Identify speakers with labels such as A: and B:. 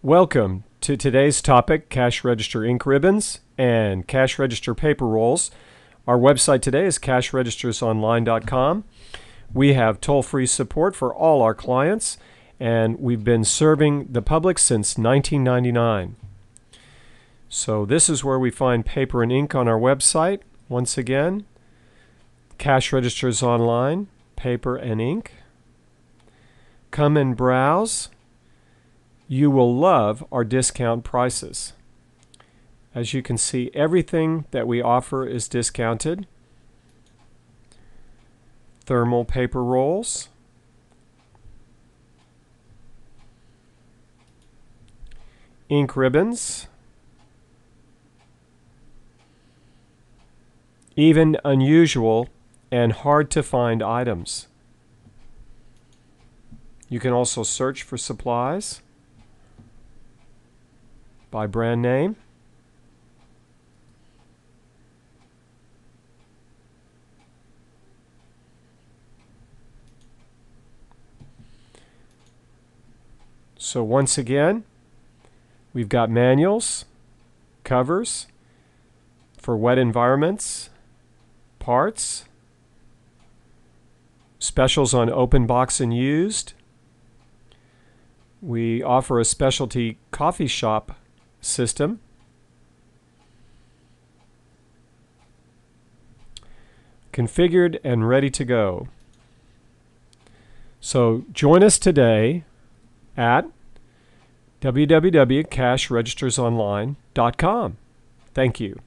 A: Welcome to today's topic, cash register ink ribbons and cash register paper rolls. Our website today is cashregistersonline.com. We have toll-free support for all our clients, and we've been serving the public since 1999. So this is where we find paper and ink on our website. Once again, Cash Registers Online, paper and ink. Come and browse. You will love our discount prices. As you can see, everything that we offer is discounted. Thermal paper rolls, ink ribbons, even unusual and hard to find items. You can also search for supplies by brand name. So once again, we've got manuals, covers for wet environments, parts, specials on open box and used. We offer a specialty coffee shop system. Configured and ready to go. So join us today at www.cashregistersonline.com. Thank you.